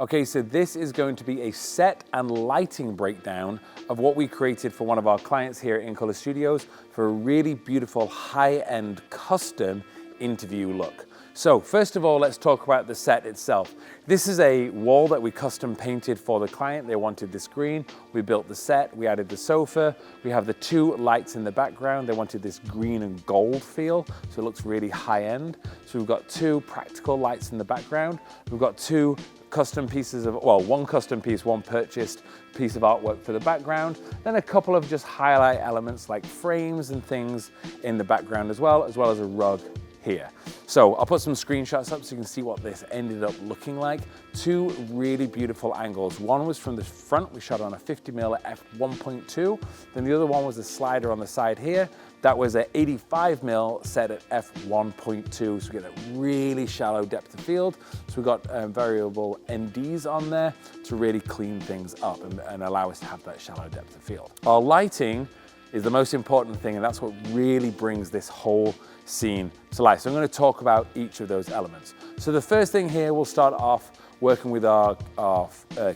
Okay, so this is going to be a set and lighting breakdown of what we created for one of our clients here in Color Studios for a really beautiful high-end custom interview look. So first of all, let's talk about the set itself. This is a wall that we custom painted for the client. They wanted this green. We built the set, we added the sofa. We have the two lights in the background. They wanted this green and gold feel, so it looks really high-end. So we've got two practical lights in the background. We've got two custom pieces of, well, one custom piece, one purchased piece of artwork for the background, then a couple of just highlight elements like frames and things in the background as well as a rug here. So I'll put some screenshots up so you can see what this ended up looking like. Two really beautiful angles. One was from the front, we shot on a 50mm f1.2. Then the other one was a slider on the side here. That was an 85mm set at f1.2. So we get a really shallow depth of field. So we've got variable NDs on there to really clean things up and allow us to have that shallow depth of field. Our lighting is the most important thing, and that's what really brings this whole scene to life. So I'm going to talk about each of those elements. So the first thing here, we'll start off working with our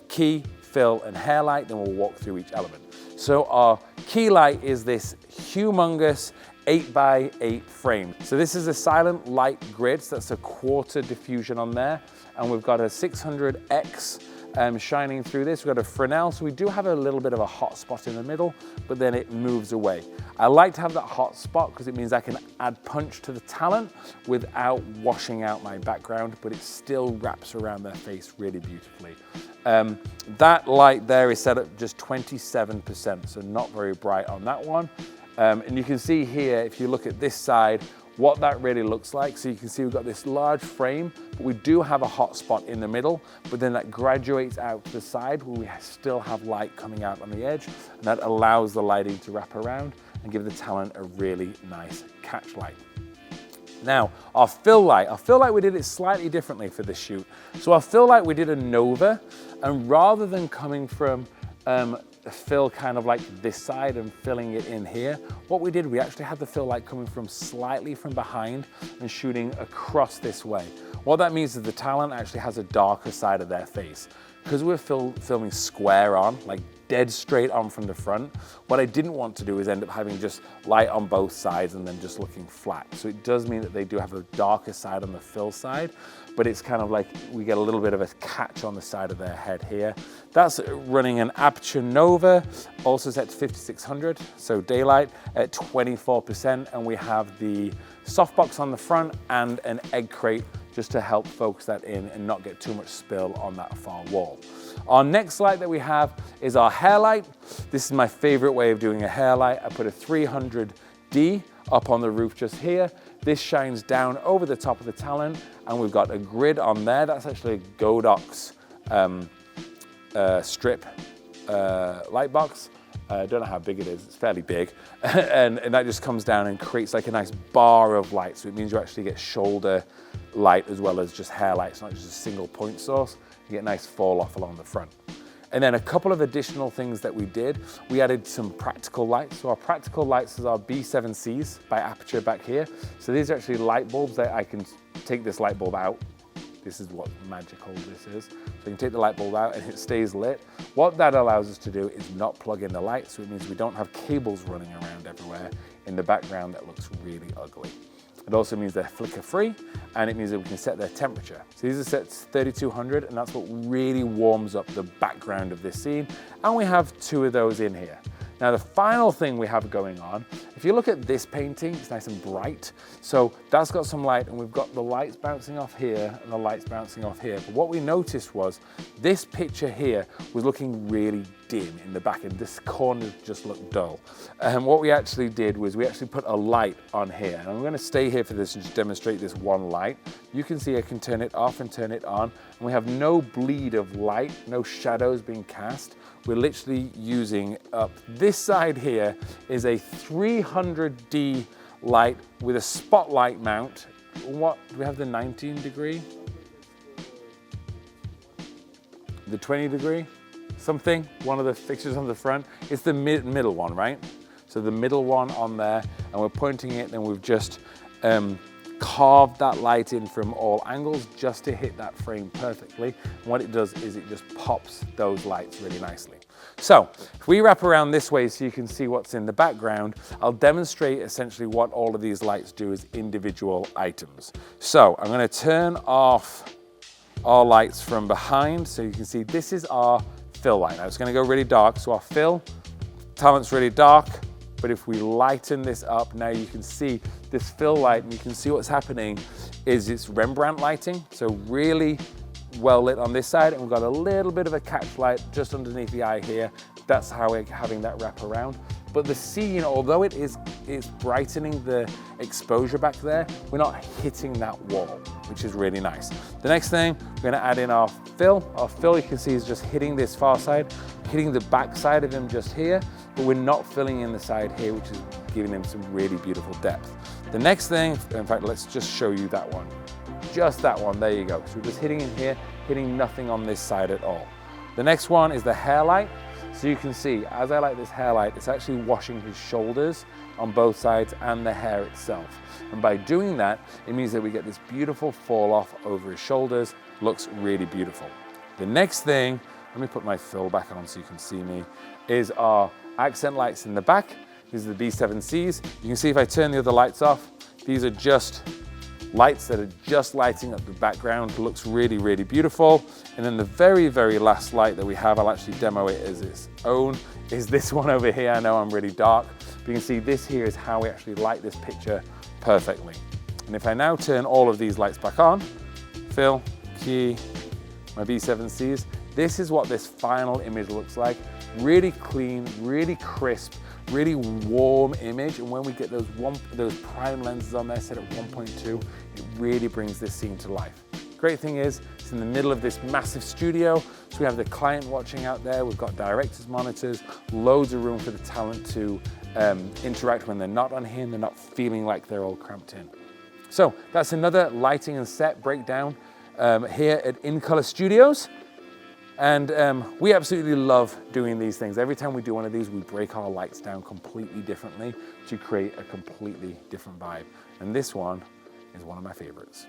key, fill, and hair light, then we'll walk through each element. So our key light is this humongous 8x8 frame. So this is a silent light grid, so that's a quarter diffusion on there, and we've got a 600X shining through this. We've got a Fresnel, so we do have a little bit of a hot spot in the middle, but then it moves away. I like to have that hot spot because it means I can add punch to the talent without washing out my background, but it still wraps around their face really beautifully. That light there is set at just 27%, so not very bright on that one. And you can see here, if you look at this side, what that really looks like. So you can see we've got this large frame, but we do have a hot spot in the middle, but then that graduates out to the side where we still have light coming out on the edge, and that allows the lighting to wrap around and give the talent a really nice catch light. Now, our fill light we did it slightly differently for this shoot. So our fill light, we did a Nova, and rather than coming from fill kind of like this side and filling it in here, what we did, we actually had the fill light coming from slightly from behind and shooting across this way. What that means is the talent actually has a darker side of their face. Because we're filming square on, like dead straight on from the front, what I didn't want to do is end up having just light on both sides and then just looking flat. So it does mean that they do have a darker side on the fill side, but it's kind of like we get a little bit of a catch on the side of their head here. That's running an Aputure Nova, also set to 5600, so daylight at 24%, and we have the softbox on the front and an egg crate just to help focus that in and not get too much spill on that far wall. Our next light that we have is our hair light. This is my favorite way of doing a hair light. I put a 300D up on the roof just here. This shines down over the top of the talent, and we've got a grid on there. That's actually a Godox strip light box. I don't know how big it is, it's fairly big. and that just comes down and creates like a nice bar of light. So it means you actually get shoulder light as well as just hair light. It's not just a single point source. You get a nice fall off along the front. And then a couple of additional things that we did. We added some practical lights. So our practical lights is our B7Cs by Aputure back here. So these are actually light bulbs that I can take this light bulb out. This is what magical this is. So you can take the light bulb out and it stays lit. What that allows us to do is not plug in the light, so it means we don't have cables running around everywhere in the background that looks really ugly. It also means they're flicker free, and it means that we can set their temperature. So these are set to 3200, and that's what really warms up the background of this scene. And we have two of those in here. Now the final thing we have going on, if you look at this painting, it's nice and bright. So that's got some light, and we've got the lights bouncing off here and the lights bouncing off here. But what we noticed was this picture here was looking really dim in the back, and this corner just looked dull. And what we actually did was we actually put a light on here. And I'm going to stay here for this and just demonstrate this one light. You can see I can turn it off and turn it on, and we have no bleed of light, no shadows being cast. We're literally using up this side here is a 300D light with a spotlight mount. What do we have? The 19 degree, the 20 degree, something. One of the fixtures on the front. It's the middle one, right? So the middle one on there, and we're pointing it, and we've just carved that light in from all angles just to hit that frame perfectly. And what it does is it just pops those lights really nicely. So if we wrap around this way so you can see what's in the background, I'll demonstrate essentially what all of these lights do as individual items. So I'm going to turn off our lights from behind so you can see this is our fill light. Now it's going to go really dark, so our fill talent's really dark, but if we lighten this up, now you can see this fill light, and you can see what's happening is it's Rembrandt lighting, so really well lit on this side, and we've got a little bit of a catch light just underneath the eye here. That's how we're having that wrap around. But the scene, although it's brightening the exposure back there, we're not hitting that wall, which is really nice. The next thing, we're gonna add in our fill. Our fill, you can see, is just hitting this far side, hitting the back side of him just here, but we're not filling in the side here, which is giving him some really beautiful depth. The next thing, in fact, let's just show you that one. Just that one, there you go. So we're just hitting in here, hitting nothing on this side at all. The next one is the hair light. So you can see, as I light this hair light, it's actually washing his shoulders on both sides and the hair itself. And by doing that, it means that we get this beautiful fall off over his shoulders. Looks really beautiful. The next thing, let me put my fill back on so you can see me, is our accent lights in the back. These are the B7Cs. You can see if I turn the other lights off, these are just lights that are just lighting up the background. Looks really, really beautiful. And then the very, very last light that we have, I'll actually demo it as its own, is this one over here. I know I'm really dark, but you can see this here is how we actually light this picture perfectly. And if I now turn all of these lights back on, fill, key, my B7Cs, this is what this final image looks like. Really clean, really crisp, really warm image. And when we get those prime lenses on there set at 1.2, it really brings this scene to life. Great thing is, it's in the middle of this massive studio, so we have the client watching out there, we've got director's monitors, loads of room for the talent to interact when they're not on here and they're not feeling like they're all cramped in. So that's another lighting and set breakdown here at In Color Studios. And we absolutely love doing these things. Every time we do one of these, we break our lights down completely differently to create a completely different vibe. And this one is one of my favorites.